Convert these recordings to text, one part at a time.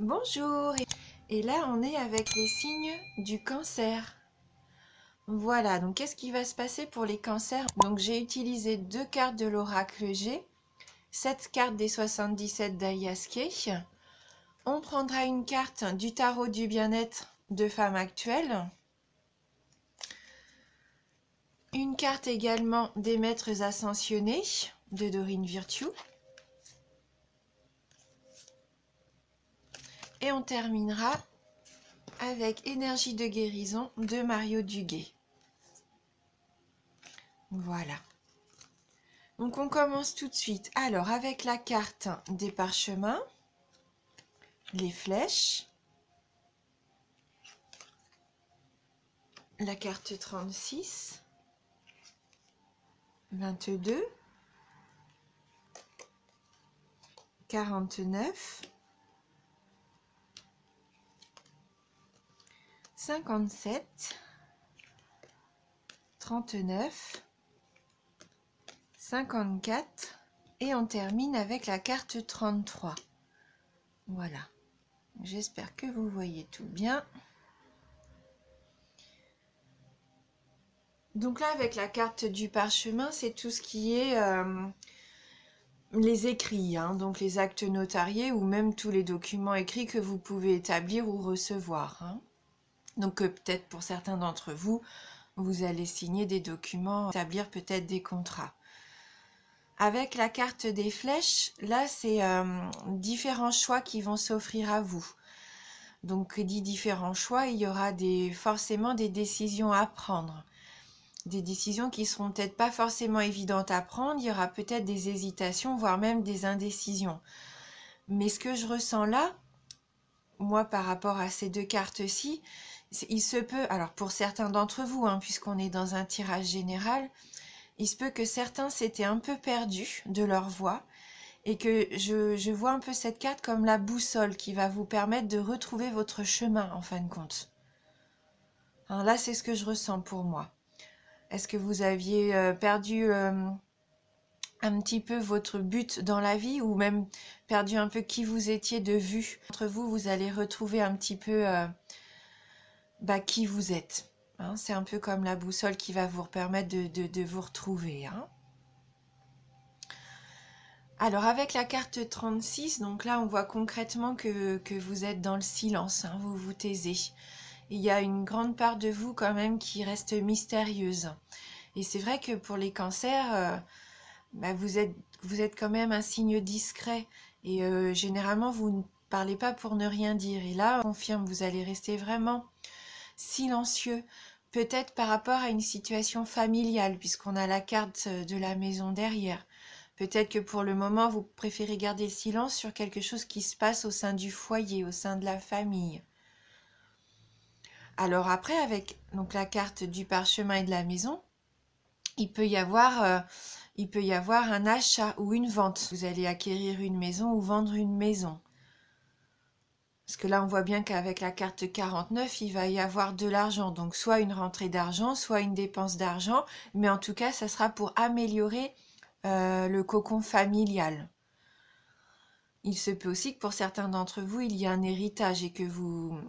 Bonjour, et là on est avec les signes du cancer. Voilà, donc qu'est-ce qui va se passer pour les cancers? Donc j'ai utilisé 2 cartes de l'oracle G, 7 cartes des 77 d'Alias Kay. On prendra une carte du tarot du bien-être de femme actuelle, une carte également des maîtres ascensionnés de Dorine Virtue, et on terminera avec Énergie de guérison de Mario Duguay. Voilà. Donc on commence tout de suite. Alors avec la carte des parchemins, les flèches, la carte 36, 22, 49, 57, 39, 54 et on termine avec la carte 33. Voilà, j'espère que vous voyez tout bien. Donc là avec la carte du parchemin, c'est tout ce qui est les écrits, hein, donc les actes notariés ou même tous les documents écrits que vous pouvez établir ou recevoir. Hein. Donc peut-être pour certains d'entre vous, vous allez signer des documents, établir peut-être des contrats. Avec la carte des flèches, là c'est différents choix qui vont s'offrir à vous. Donc dit différents choix, il y aura forcément des décisions à prendre. Des décisions qui seront peut-être pas forcément évidentes à prendre, il y aura peut-être des hésitations, voire même des indécisions. Mais ce que je ressens là, moi par rapport à ces 2 cartes-ci, il se peut, alors pour certains d'entre vous, hein, puisqu'on est dans un tirage général, il se peut que certains s'étaient un peu perdus de leur voie et que je vois un peu cette carte comme la boussole qui va vous permettre de retrouver votre chemin en fin de compte. Hein, là, c'est ce que je ressens pour moi. Est-ce que vous aviez perdu un petit peu votre but dans la vie ou même perdu un peu qui vous étiez de vue? Entre vous, vous allez retrouver un petit peu qui vous êtes. Hein, c'est un peu comme la boussole qui va vous permettre de vous retrouver. Hein. Alors avec la carte 36, donc là on voit concrètement que vous êtes dans le silence, hein, vous vous taisez. Il y a une grande part de vous quand même qui reste mystérieuse. Et c'est vrai que pour les cancers, vous êtes quand même un signe discret. Et généralement vous ne parlez pas pour ne rien dire. Et là, on confirme, vous allez rester vraiment silencieux. Peut-être par rapport à une situation familiale, puisqu'on a la carte de la maison derrière. Peut-être que pour le moment, vous préférez garder le silence sur quelque chose qui se passe au sein du foyer, au sein de la famille. Alors après, avec donc la carte du parchemin et de la maison, il peut y avoir un achat ou une vente. Vous allez acquérir une maison ou vendre une maison. Parce que là, on voit bien qu'avec la carte 49, il va y avoir de l'argent. Donc soit une rentrée d'argent, soit une dépense d'argent. Mais en tout cas, ça sera pour améliorer le cocon familial. Il se peut aussi que pour certains d'entre vous, il y ait un héritage et que vous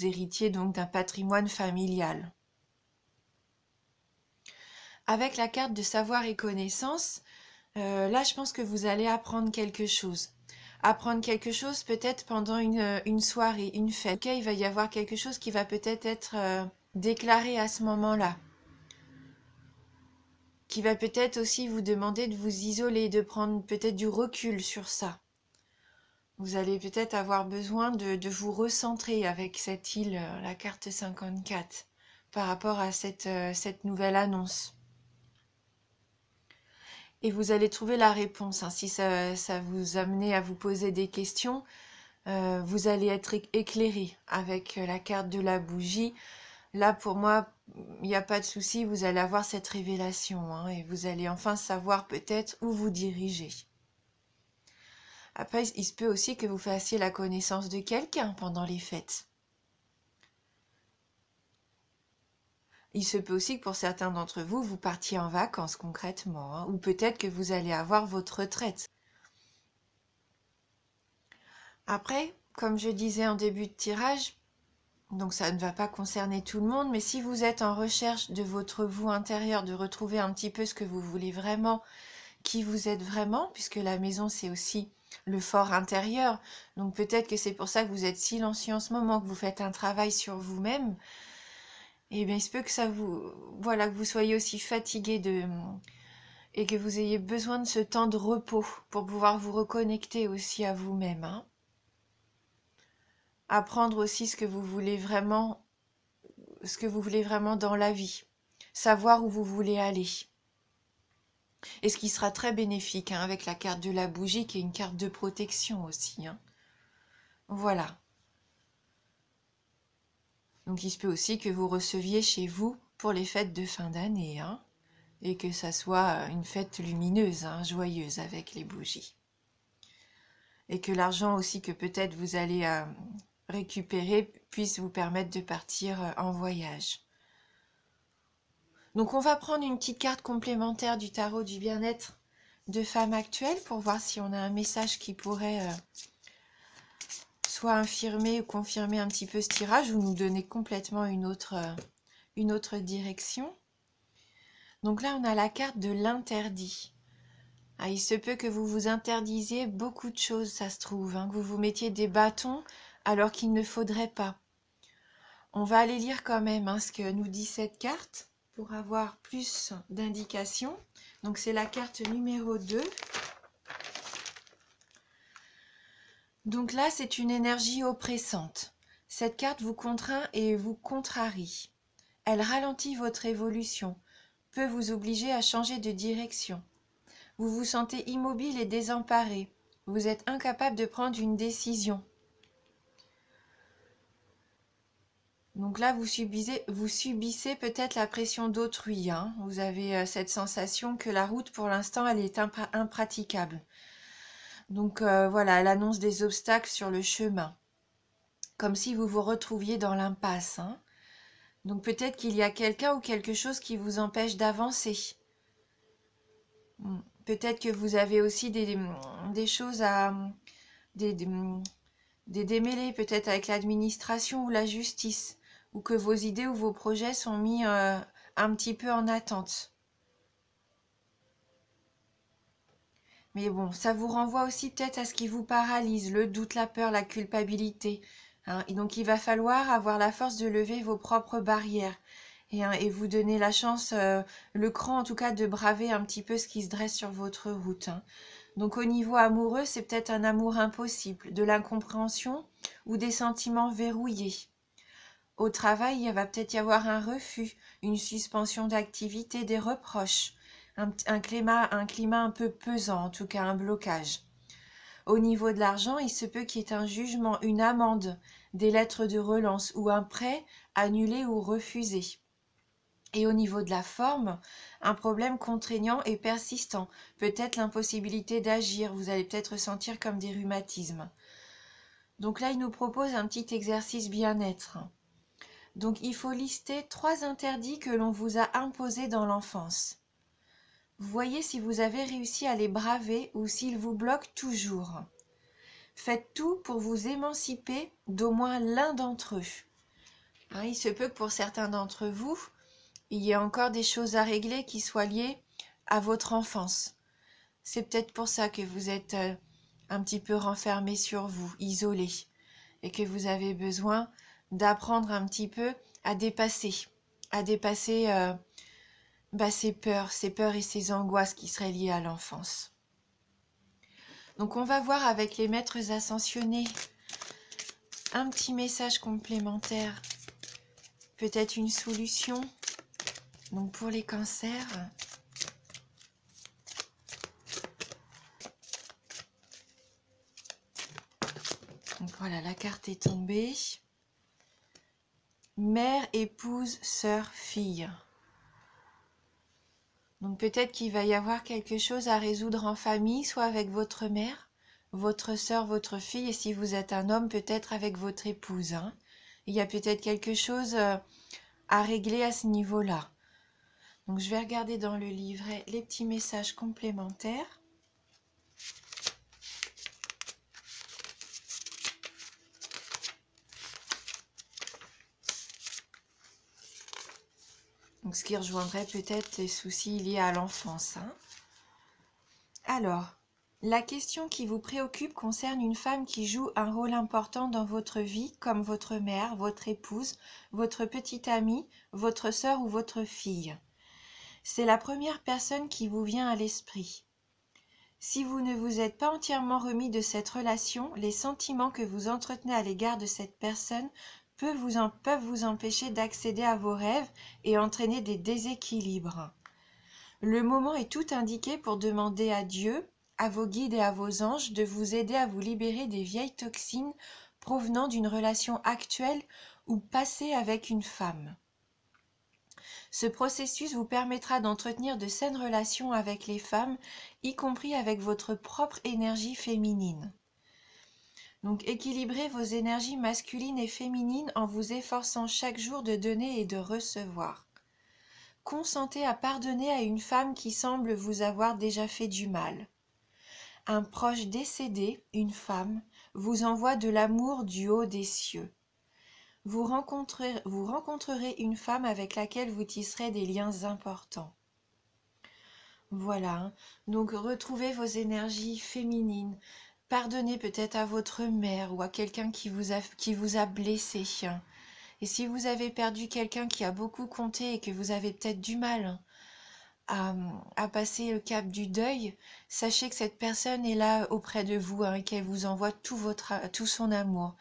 héritiez donc d'un patrimoine familial. Avec la carte de savoir et connaissance, là je pense que vous allez apprendre quelque chose. Apprendre quelque chose peut-être pendant une soirée, une fête. Okay, il va y avoir quelque chose qui va peut-être être déclaré à ce moment-là. Qui va peut-être aussi vous demander de vous isoler, de prendre peut-être du recul sur ça. Vous allez peut-être avoir besoin de vous recentrer avec cette île, la carte 54, par rapport à cette nouvelle annonce. Et vous allez trouver la réponse. Hein. Si ça vous amenait à vous poser des questions, vous allez être éclairé avec la carte de la bougie. Là, pour moi, il n'y a pas de souci, vous allez avoir cette révélation. Hein, et vous allez enfin savoir peut-être où vous dirigez. Après, il se peut aussi que vous fassiez la connaissance de quelqu'un pendant les fêtes. Il se peut aussi que pour certains d'entre vous, vous partiez en vacances concrètement, hein, ou peut-être que vous allez avoir votre retraite. Après, comme je disais en début de tirage, donc ça ne va pas concerner tout le monde, mais si vous êtes en recherche de votre vous intérieur, de retrouver un petit peu ce que vous voulez vraiment, qui vous êtes vraiment, puisque la maison c'est aussi le fort intérieur, donc peut-être que c'est pour ça que vous êtes silencieux en ce moment, que vous faites un travail sur vous-même, et bien il se peut que ça vous, voilà, que vous soyez aussi fatigué et que vous ayez besoin de ce temps de repos pour pouvoir vous reconnecter aussi à vous-même, hein. Apprendre aussi ce que vous voulez vraiment dans la vie, savoir où vous voulez aller. Et ce qui sera très bénéfique, hein, avec la carte de la bougie qui est une carte de protection aussi, hein. Voilà. Donc il se peut aussi que vous receviez chez vous pour les fêtes de fin d'année, hein, et que ça soit une fête lumineuse, hein, joyeuse avec les bougies. Et que l'argent aussi que peut-être vous allez récupérer puisse vous permettre de partir en voyage. Donc on va prendre une petite carte complémentaire du tarot du bien-être de femme actuelle pour voir si on a un message qui pourrait soit infirmer ou confirmer un petit peu ce tirage ou nous donner complètement une autre direction. Donc là on a la carte de l'interdit. Ah, il se peut que vous vous interdisiez beaucoup de choses, ça se trouve, hein, que vous vous mettiez des bâtons alors qu'il ne faudrait pas. On va aller lire quand même, hein, ce que nous dit cette carte pour avoir plus d'indications. Donc c'est la carte numéro 2. Donc là, c'est une énergie oppressante. Cette carte vous contraint et vous contrarie. Elle ralentit votre évolution, peut vous obliger à changer de direction. Vous vous sentez immobile et désemparé. Vous êtes incapable de prendre une décision. Donc là, vous subissez peut-être la pression d'autrui, hein. Vous avez cette sensation que la route, pour l'instant, elle est impraticable. Donc voilà, elle annonce des obstacles sur le chemin, comme si vous vous retrouviez dans l'impasse, hein. Donc peut-être qu'il y a quelqu'un ou quelque chose qui vous empêche d'avancer. Peut-être que vous avez aussi des choses à... des démêlés peut-être avec l'administration ou la justice, ou que vos idées ou vos projets sont mis un petit peu en attente. Mais bon, ça vous renvoie aussi peut-être à ce qui vous paralyse, le doute, la peur, la culpabilité, hein. Et donc il va falloir avoir la force de lever vos propres barrières et vous donner la chance, le cran en tout cas, de braver un petit peu ce qui se dresse sur votre route, hein. Donc au niveau amoureux, c'est peut-être un amour impossible, de l'incompréhension ou des sentiments verrouillés. Au travail, il va peut-être y avoir un refus, une suspension d'activité, des reproches, un climat un peu pesant, en tout cas un blocage. Au niveau de l'argent, il se peut qu'il y ait un jugement, une amende, des lettres de relance ou un prêt annulé ou refusé. Et au niveau de la forme, un problème contraignant et persistant, peut-être l'impossibilité d'agir, vous allez peut-être ressentir comme des rhumatismes. Donc là, il nous propose un petit exercice bien-être. Donc il faut lister 3 interdits que l'on vous a imposés dans l'enfance. Voyez si vous avez réussi à les braver ou s'ils vous bloquent toujours. Faites tout pour vous émanciper d'au moins l'un d'entre eux. Hein, il se peut que pour certains d'entre vous, il y ait encore des choses à régler qui soient liées à votre enfance. C'est peut-être pour ça que vous êtes un petit peu renfermé sur vous, isolé, et que vous avez besoin d'apprendre un petit peu à dépasser ces peurs et ces angoisses qui seraient liées à l'enfance. Donc on va voir avec les maîtres ascensionnés un petit message complémentaire, peut-être une solution. Donc pour les cancers, donc voilà, la carte est tombée. Mère, épouse, sœur, fille. Donc peut-être qu'il va y avoir quelque chose à résoudre en famille, soit avec votre mère, votre sœur, votre fille, et si vous êtes un homme, peut-être avec votre épouse, hein. Il y a peut-être quelque chose à régler à ce niveau-là. Donc je vais regarder dans le livret les petits messages complémentaires. Donc, ce qui rejoindrait peut-être les soucis liés à l'enfance, hein. Alors, la question qui vous préoccupe concerne une femme qui joue un rôle important dans votre vie, comme votre mère, votre épouse, votre petite amie, votre sœur ou votre fille. C'est la première personne qui vous vient à l'esprit. Si vous ne vous êtes pas entièrement remis de cette relation, les sentiments que vous entretenez à l'égard de cette personne peuvent vous empêcher d'accéder à vos rêves et entraîner des déséquilibres. Le moment est tout indiqué pour demander à Dieu, à vos guides et à vos anges de vous aider à vous libérer des vieilles toxines provenant d'une relation actuelle ou passée avec une femme. Ce processus vous permettra d'entretenir de saines relations avec les femmes, y compris avec votre propre énergie féminine. Donc équilibrez vos énergies masculines et féminines en vous efforçant chaque jour de donner et de recevoir. Consentez à pardonner à une femme qui semble vous avoir déjà fait du mal. Un proche décédé, une femme, vous envoie de l'amour du haut des cieux. Vous rencontrerez une femme avec laquelle vous tisserez des liens importants. Voilà, hein. Donc retrouvez vos énergies féminines. Pardonnez peut-être à votre mère ou à quelqu'un qui vous a blessé. Et si vous avez perdu quelqu'un qui a beaucoup compté et que vous avez peut-être du mal à passer le cap du deuil, sachez que cette personne est là auprès de vous, hein, et qu'elle vous envoie tout son amour.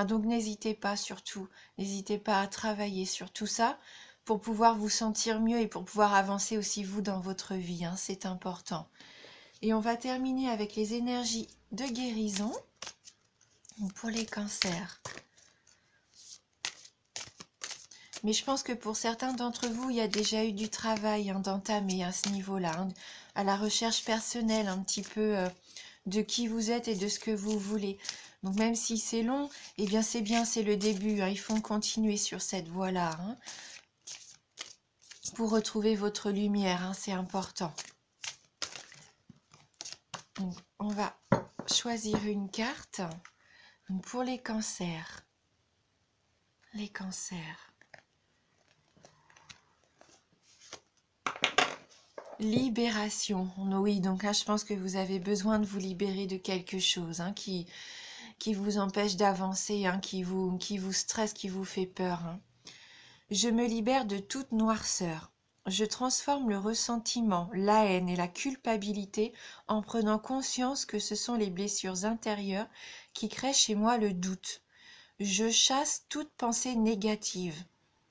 Donc n'hésitez pas surtout, n'hésitez pas à travailler sur tout ça pour pouvoir vous sentir mieux et pour pouvoir avancer aussi vous dans votre vie, hein, c'est important. Et on va terminer avec les énergies de guérison pour les cancers. Mais je pense que pour certains d'entre vous, il y a déjà eu du travail, hein, d'entamer à ce niveau-là, hein, à la recherche personnelle un petit peu de qui vous êtes et de ce que vous voulez. Donc même si c'est long, eh bien c'est bien, c'est le début, hein, il faut continuer sur cette voie-là, hein, pour retrouver votre lumière, hein, c'est important. Donc, on va choisir une carte pour les cancers. Les cancers. Libération. Oui, donc là, je pense que vous avez besoin de vous libérer de quelque chose, hein, qui vous empêche d'avancer, hein, qui vous stresse, qui vous fait peur, hein. Je me libère de toute noirceur. Je transforme le ressentiment, la haine et la culpabilité en prenant conscience que ce sont les blessures intérieures qui créent chez moi le doute. Je chasse toute pensée négative.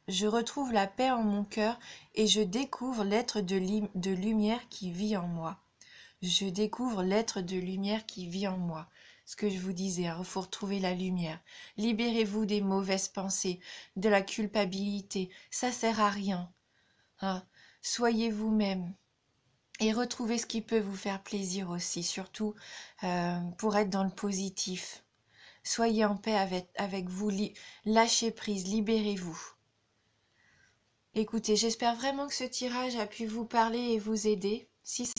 Je retrouve la paix en mon cœur et je découvre l'être de lumière qui vit en moi. Je découvre l'être de lumière qui vit en moi. Ce que je vous disais, il faut retrouver la lumière. Libérez-vous des mauvaises pensées, de la culpabilité. Ça sert à rien. Hein. Soyez vous-même. Et retrouvez ce qui peut vous faire plaisir aussi, surtout pour être dans le positif. Soyez en paix avec vous. Lâchez prise, libérez-vous. Écoutez, j'espère vraiment que ce tirage a pu vous parler et vous aider. Si